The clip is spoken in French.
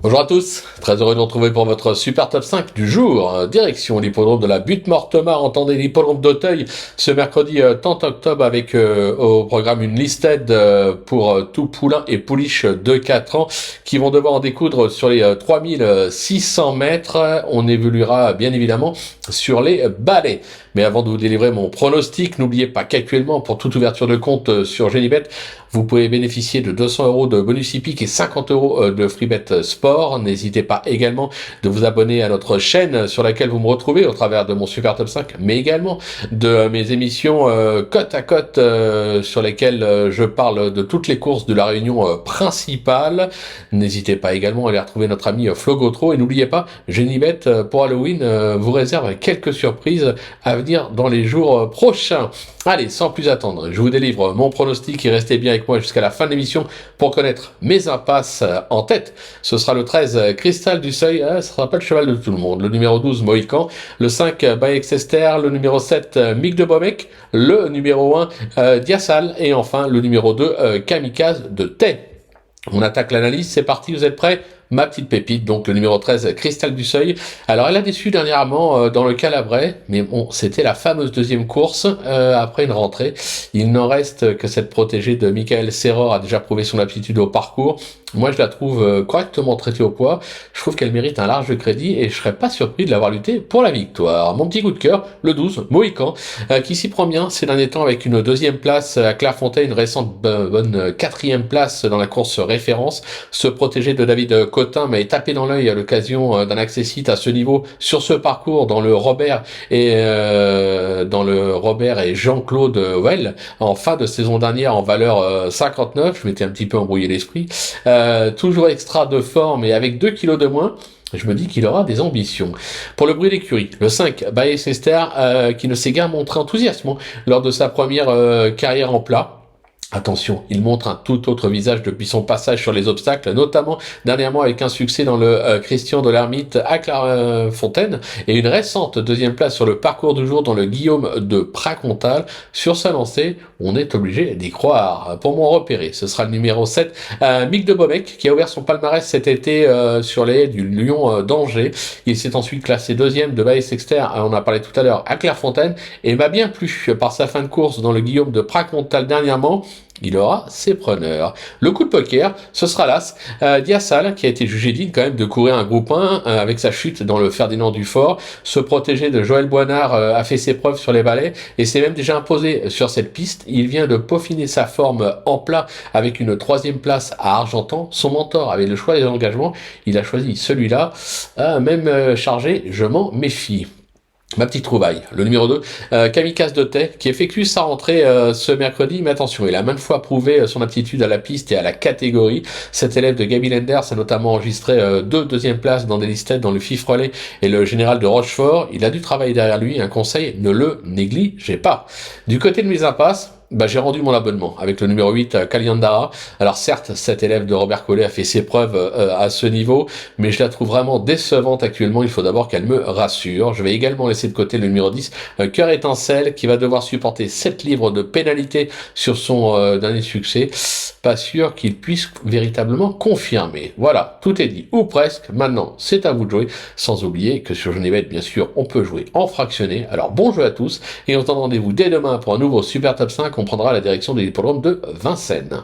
Bonjour à tous, très heureux de vous retrouver pour votre super top 5 du jour. Direction l'hippodrome de la Butte-Mortemart, entendez l'hippodrome d'Auteuil ce mercredi 30 octobre avec au programme une listed pour tout poulain et pouliche de 4 ans qui vont devoir en découdre sur les 3600 mètres. On évoluera bien évidemment sur les balais. Mais avant de vous délivrer mon pronostic, n'oubliez pas qu'actuellement, pour toute ouverture de compte sur Genibet, vous pouvez bénéficier de 200 € de bonus hippique et 50 € de freebet sport. N'hésitez pas également de vous abonner à notre chaîne sur laquelle vous me retrouvez au travers de mon super top 5, mais également de mes émissions côte à côte sur lesquelles je parle de toutes les courses de la réunion principale. N'hésitez pas également à aller retrouver notre ami Flo Gautreau et n'oubliez pas, Genibet pour Halloween vous réserve quelques surprises à venir dans les jours prochains. Allez, sans plus attendre, je vous délivre mon pronostic et restez bien avec moi jusqu'à la fin de l'émission pour connaître mes impasses en tête. Ce sera le 13, Cristal du Seuil, ce sera pas le cheval de tout le monde. Le numéro 12, Mohican. Le 5, Bayex Esther. Le numéro 7, Mick de Bomec. Le numéro 1, Diassal. Et enfin, le numéro 2, Kamikaze de Tay. On attaque l'analyse, c'est parti, vous êtes prêts ? Ma petite pépite, donc le numéro 13, Cristal du Seuil. Alors elle a déçu dernièrement dans le Calabrais, mais bon, c'était la fameuse deuxième course après une rentrée. Il n'en reste que cette protégée de Michael Serror a déjà prouvé son aptitude au parcours. Moi je la trouve correctement traitée au poids. Je trouve qu'elle mérite un large crédit et je serais pas surpris de l'avoir luttée pour la victoire. Mon petit coup de cœur, le 12, Mohican, qui s'y prend bien ces derniers temps avec une deuxième place à Clairefontaine, une récente bonne quatrième place dans la course référence. Ce protégé de David Cotin m'a tapé dans l'œil à l'occasion d'un accessite à ce niveau sur ce parcours dans le Robert et Jean-Claude Well en fin de saison dernière en valeur 59. Je m'étais un petit peu embrouillé l'esprit. Toujours extra de forme et avec 2 kilos de moins. Je me dis qu'il aura des ambitions. Pour le bruit d'écurie, le 5, Bayex Esther, qui ne s'est guère montré enthousiasmant lors de sa première carrière en plat. Attention, il montre un tout autre visage depuis son passage sur les obstacles, notamment dernièrement avec un succès dans le Christian de l'Ermite à Clairefontaine et une récente deuxième place sur le parcours du jour dans le Guillaume de Pracontal. Sur sa lancée, on est obligé d'y croire. Pour mon repéré, ce sera le numéro 7, Mick de Bomec, qui a ouvert son palmarès cet été sur les haies du Lion d'Angers. Il s'est ensuite classé deuxième de Bayex Esther, on en a parlé tout à l'heure, à Clairefontaine, et m'a bien plu par sa fin de course dans le Guillaume de Pracontal dernièrement. Il aura ses preneurs. Le coup de poker, ce sera l'As, Diassal, qui a été jugé digne quand même de courir un groupe 1 avec sa chute dans le Ferdinand Dufort. Ce protégé de Joël Boinard a fait ses preuves sur les balais et s'est même déjà imposé sur cette piste. Il vient de peaufiner sa forme en plat avec une 3e place à Argentan. Son mentor avait le choix des engagements. Il a choisi celui-là. Même chargé, je m'en méfie. Ma petite trouvaille, le numéro 2, Kamikaze de Tay, qui effectue sa rentrée ce mercredi, mais attention, il a maintes fois prouvé son aptitude à la piste et à la catégorie. Cet élève de Gaby Lenders a notamment enregistré 2 deuxièmes places dans des listes dans le FIF Relais et le Général de Rochefort. Il a du travail derrière lui, un conseil, ne le négligez pas. Du côté de mes impasses, j'ai rendu mon abonnement avec le numéro 8, Kaliandara. Alors certes, cet élève de Robert Collet a fait ses preuves à ce niveau, mais je la trouve vraiment décevante actuellement. Il faut d'abord qu'elle me rassure. Je vais également laisser de côté le numéro 10, Cœur Étincelle, qui va devoir supporter 7 livres de pénalité sur son dernier succès. Pas sûr qu'il puisse véritablement confirmer. Voilà, tout est dit, ou presque. Maintenant, c'est à vous de jouer. Sans oublier que sur Genibet, bien sûr, on peut jouer en fractionné. Alors bon jeu à tous, et on se donne rendez-vous dès demain pour un nouveau Super Top 5. On prendra la direction de l'hippodrome de Vincennes.